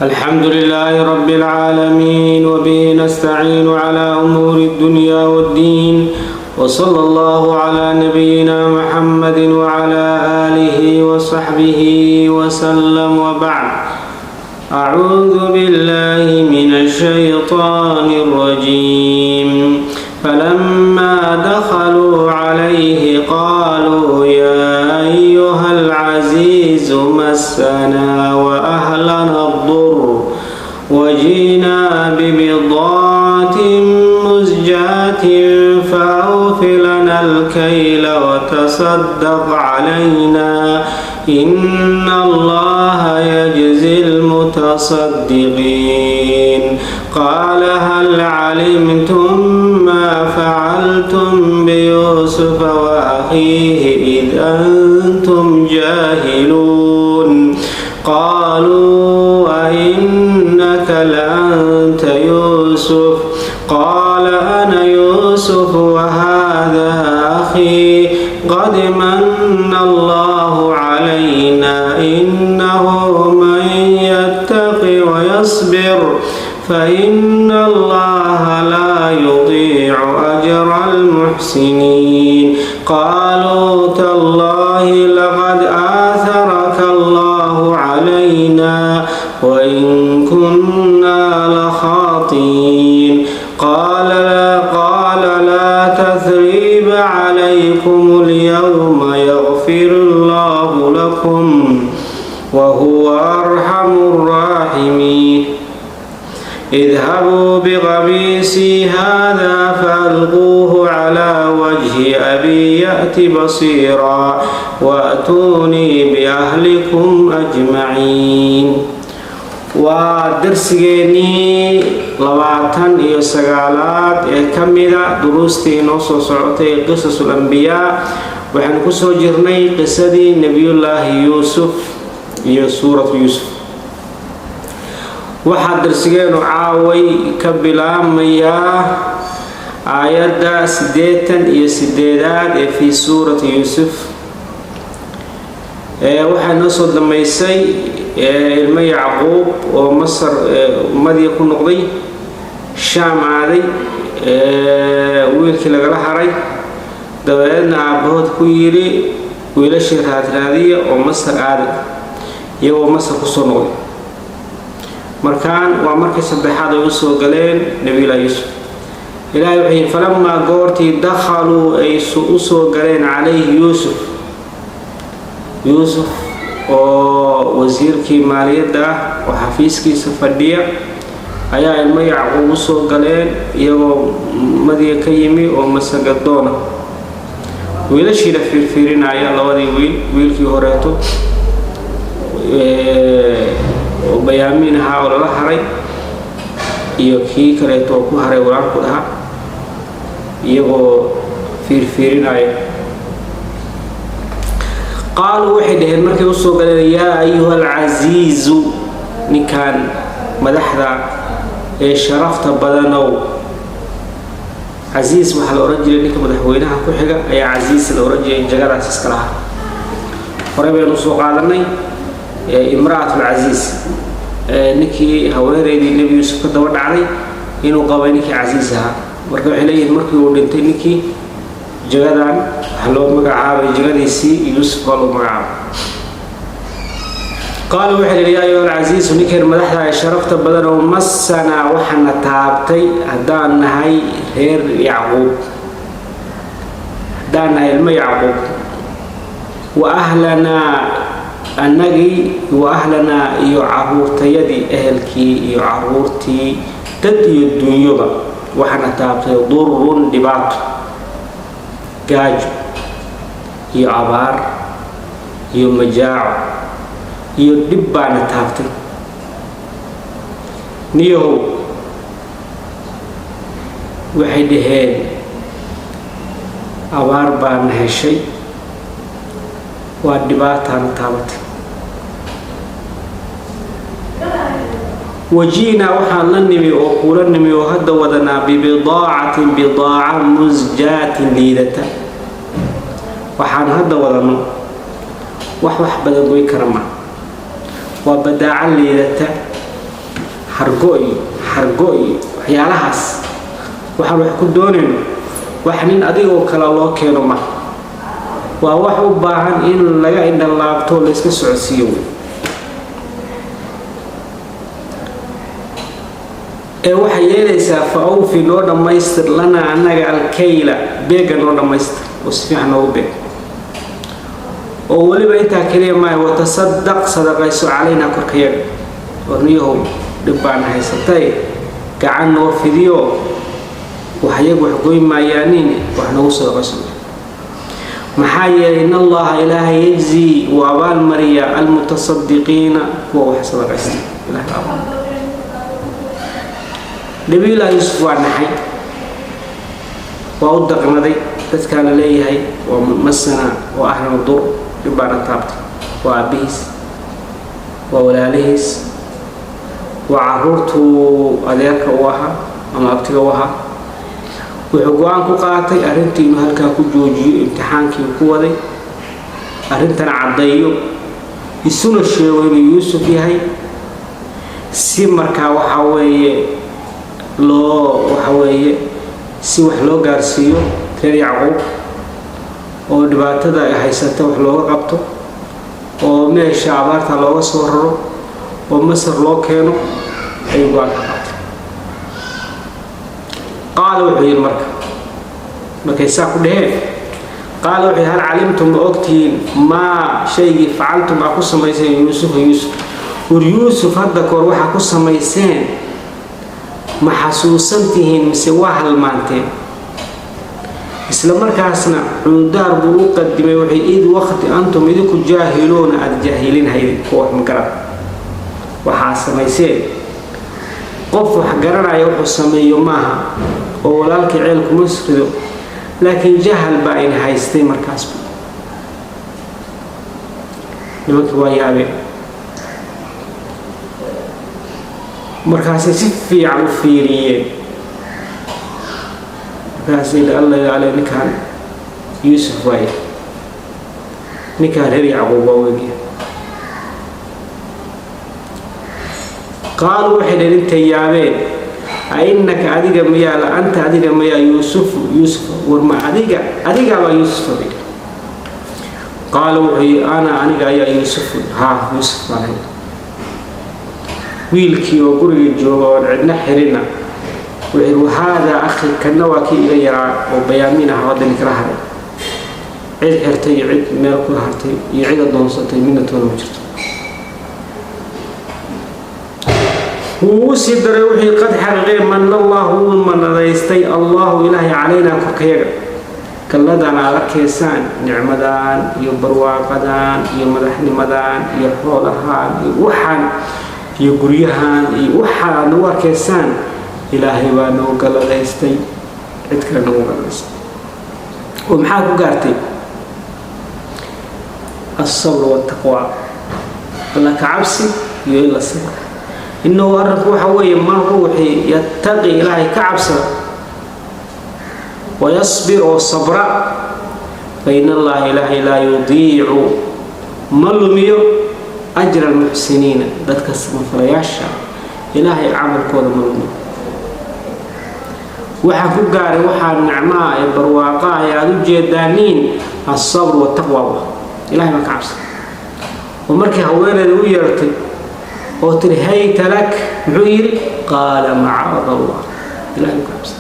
الحمد لله رب العالمين وبه نستعين على أمور الدنيا والدين وصلى الله على نبينا محمد وعلى آله وصحبه وسلم وبعد أعوذ بالله من الشيطان الرجيم فلما دخلوا عليه قالوا يا أيها العزيز مسنا وأهلنا الضر وجئنا ببضاعة مزجاة فأوف لنا الكيل وتصدق علينا إن الله يجزي المتصدقين قال هل علمتم ما فعلتم بيوسف وأخيه إذ أنتم جاهلون قالوا أئنك لأنت يوسف قال أنا يوسف وهذا أخي قد من الله علينا إنه من يتق ويصبر فإن الله لا يضيع أجر المحسنين قالوا تالله لقد آثرك الله علينا وإن كنا لخاطئين قال لا تثريب عليكم اليوم يغفر الله لكم وهو أرحم الراحمين اذهبوا بقميصي هذا فألقوه على وجه أبي يأت بصيرا وأتوني بأهلكم أجمعين ودرسيني لبعتن iyo sagaalaad ee kamida duruustii noo soo socotay qisasul anbiyaa waxaan ku soo jirnay qisadii nabiyullaahi yuusuf iyo suuratu yuusuf waxaa darsigeenu caaway ka bilaabmayaa aayadda 88 ee fi suurati yuusuf waxaa noo soo dhamaysay ilmo yacquub oo masar ummadii ku noqday shaam aaday wiilkii lagala haray dabeedna aabahood ku yiri wiilashii raadraadiya oo masar aaday iyagoo masar ku soo noqday markaan waa markii saddexaad ay u soo galeen nabiyullaahi yuusuf ilaahay wuxuu yidhi falamaa goortii dakhaluu ay u soo galeen calayhi yuusuf oo wasiirkii maaliyadda ah oo xafiiskiisa fadhiya ayaa ilmo yacquub u soo galeen iyagoo madiya ka yimi oo masagadoona wiilashiina fiirfiirinaya labadii wiilkii horeeto oo bayaamin ahaa oo lala haray iyo kii kaleeto oo ku haray walaalku ahaa iyagoo fiirfiirinaya قالوا واحد هن مركي وصو قال يا أيها العزيز نكان مدحدا شرفت بدنو عزيز وحل رجل نك مدحوينها كحجة أي عزيز لو رجل جعل أساس كلها قريب نصو قالني امرأة العزيز نكي هوري النبي يوسف دور علي إنه قبينك عزيزها مركب عليه مركي ودنتي نكي جغدان حلو مغعابي جغديسي يوسف قالوا مغعاب قالوا وحد يا ايها العزيز نكر مدحدا شرفت بدن ومسنا وحنا تابتي هدان نهي غير يعقوب هدان علم يعقوب واهلنا النجي واهلنا يعرورتي يدي اهلكي يعرورتي تدي الدنيا وحنا تابتي ضر دباط gaajo iyo abaar iyo majaaco iyo dhib baana taabtay niyow waxay dhaheen abaar baana heshay waa dhibaataana taabatay وجينا وحان لنمي وقول نمي وهد ودنا ببضاعة مزجاة ليدة وحان هد ودنا وح بدن وي كرما وبداعة ليدة hargoy waxyaalahaas waxaan wax ku doonayno wax nin adigoo kala loo keeno ma waa wax u baahan in laga indhalaabto la iska socodsiiyo ee waxa yeelaysaa faawfi noo dhamaystir lana anaga alkayla beega noo dhamaystir oo si fiican noogu beeg oo waliba intaa kaliya ma watasaddaq sadaqayso calayna korkayaga warniyahow dhib baan haysatay gacan noo fidiyo waxyagu wax goyn maayaanin wax noogu sadaqayso maxaa yeelay in allaha ilaahay yajzi wa abaal mariya almutasaddiqiina kuwa wax sadaqaysta ilaahay abaal nabi ilaahay Yuusuf waa naxay waa u daqnaday dadka la leeyahay waa masana waa ahna dur dhibana taabta waa abiis waa walaalihiis waa caruurtu adeerka u ahaa ama abtiga u ahaa wuxuu go'aan ku qaatay arrintii inuu halkaa ku joojiyo imtixaankii ku waday arrintana caddeeyo isuna sheego inuu Yuusuf yahay si markaa waxa weeye si wax loo gaarsiiyo reer Yacquub oo dhibaatada ay haysata wax looga qabto oo meesha abaarta looga soo raro oo Masar loo keeno ay go'aan ka qaatay qaal wuxuu markay saa ku dheheen qaal wuxuu hal calimtum ogtiin ma shaygi facaltum aku samayseen Yuusuf hadda koor waxa ku samayseen ma xasuusantihiin mise waa halmaanteen isla markaasna cuudaar buu qadimay wixii id waqti antum idinku jaahiluuna ad jaahilin hayeen wax ma garan waxa samayseen qof wax garanaya wuxuu sameeyo maaha oo walaalkii ceel kuma srido laakiin jahal baa in haystay markaas nimanka waa yaabeen markaas si fiican u fiiriyeen markaas Allah yaale ninkan Yuusuf way ninkan reer Yacquub weegi قالوا وحده انت يابين أئنك أديك ميا لا أنت أديك ميا يوسف ورما أديك ما يوسف بك قالوا أنا يا يوسف ها يوسف عليه ويلكي وقري الجواب عندنا حرنا وهذا أخي كنواكي إلى وبيامينها هذا نكره عيد حرتي عيد مالك هرتي يعيد الضنصتي منة والمجرد ووسد روحي قد حقق من الله ومن ريستي الله إلهي علينا كركيغا كلدنا لكيسان نعمدان يبرواقدان يمدحنمدان يحولهان يوحان يقريهان يوحان نوكيسان إلهي وانو قال ريستي عدك نو قال ريستي ومحاكو قارتي الصبر والتقوى الله كعبسي يلا الصبر إنه أرك وحوي ما روحي يتقي إلهي كعبسه ويصبر وصبر فإن الله إلهي لا يضيع ملميو أجر المحسنين ذاتك السماء فرياشا إلهي عمل كود ملميو وحكو قاري وحا النعماء برواقا يا جيدانين الصبر والتقوى إلهي ما كعبسه ومركي هوين ويرتي وتري هيت لك معير قال معاذ الله إلهي كعبسه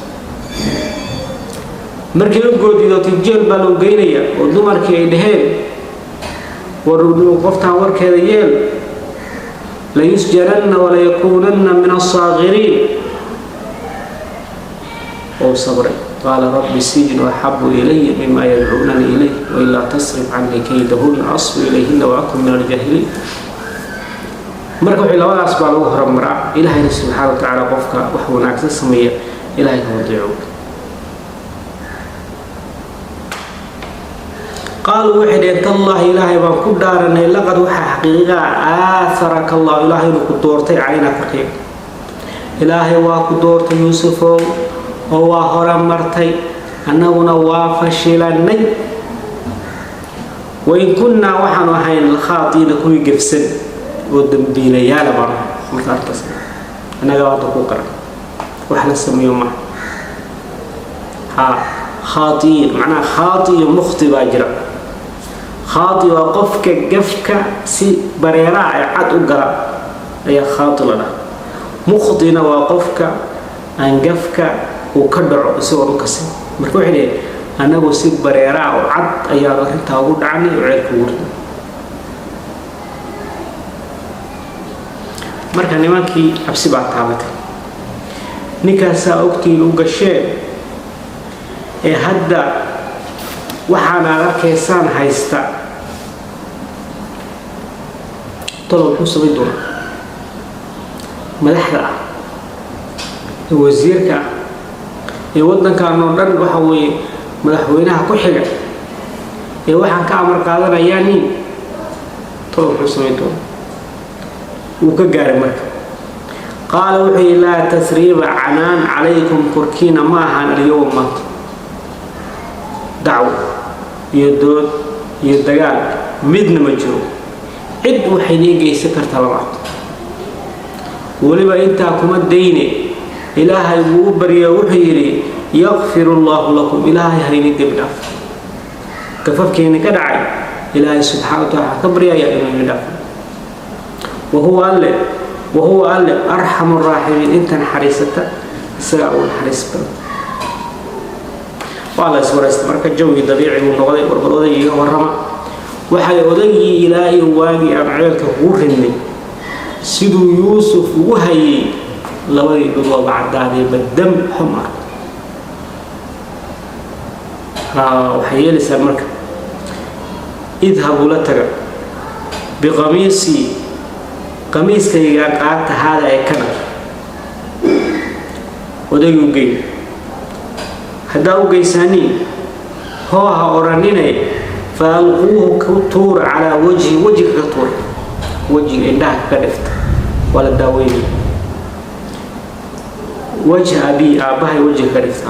markii uu goodiyo tijeel baa loo geynaya oo dumarkii ay dhaheen waruduu qoftaan warkeeda yeel la yusjaranna wala yakunanna min as-saaghirin oo sabray qala rabbi sijnu ahabbu ilayya mimma yad'unani ilayhi wa illa tasrif 'anni kaydahunna asbu ilayhinna wa akun min al-jahilin marka wixii labadaas baa lagu hormaraa ilaahay subhanahu wa ta'ala qofka wax wanaagsan sameeya ilaahay ka wadiyo قالوا وحده الله إلهي بان كدارنا لقد وحى حقيقة آثرك الله إلهي وكدورتي علينا فقير إلهي وكدورتي يوسف هو هرم مرتي أنه نوافشلني وإن كنا وحن وحين الخاطين كوي قفسن ودنبينا يا لبنا مكارتس أنا قاعد أقرأ وإحنا نسميه معه خاطئين معناه خاطئ مخطئ باجرة خاطئ وقفك قفك سي بريراء عد أقرأ أي خاطئ لنا مخطئنا وقفك أن قفك وكدر سوى مكسر مركوح ليه أنا وسي بريراء وعد أي أنت أقول عني وعيرك ورد marka nimankii absi baa taabatay ninkaasa ogtii uu gashay hadda waxaan arkaysaan haysta tolo wuxuu sameeyay doona madaxda wasiirka wadankan oo dhan waxa weeye madaxweynaha ku xiga waxaan ka amar qaadanayaa nin tolo wuxuu sameeyay doona وكجار مرك قال وحي لا تسريب عنان عليكم كركين معها اليوم مات دعوة يدود يدقال مدن مجرو عد وحيني جاي سكر طلبات ولما انت كم الدين إلهي بوبري وحيري يغفر الله لكم إلهي هيني دبنا كفف كيني كدعي إلهي سبحانه وتعالى كبريا يا إلهي دفن وهو قال أرحم الراحمين أنت حريصته ساء حريصته والله سورة استمرك الجو طبيعي والنغضي والبلوضي والرمى وحي أضي إلهي واقي أمعيلك وهني سيدو يوسف وهي لوي بضوء بعد ذلك بالدم حمر وحي لسا مركب اذهبوا لتك بقميصي قميص كي قعدت هذا يكنا ودقوا جي هذا وجي ساني هو هورانيني فألقوه كتور على وجه كتور وجه إنها كرفت ولا داويني وجه أبي أباهي وجه كرفت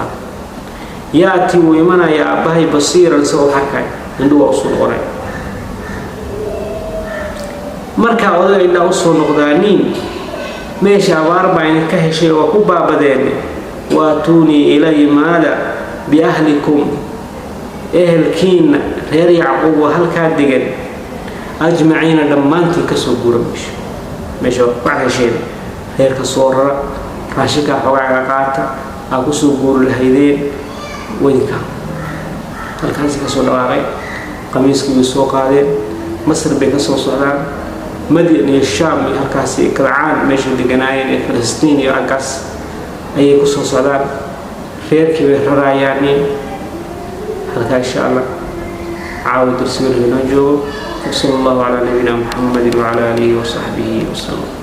يأتي ويمنا يا أباهي بصيرا سوى حكاي عنده وصول قريب marka oday inta soo noqdaanin meesha abaar baan ka heshay oo ku baabadeen waa tuuni ilay maada bi ahlikum ehelkiin reer yacquub halka degan ajmaciina dhamaantii ka soo guuraysh meesha waxa heshay reer ka soo raashika xogaa qaata aku soo guur lahaydeen wadinka halkaas ka soo dhawaaqay qamiiskii soo qaadeen masar bay ka soo socdaan مدينة الشام هالكاسي كالعان ماشي دقناين فلسطين يرقص أي قصة صدار خير كبير راياني هالكا إن شاء الله عاود رسوله نجو وصلى الله على نبينا محمد وعلى آله وصحبه وسلم.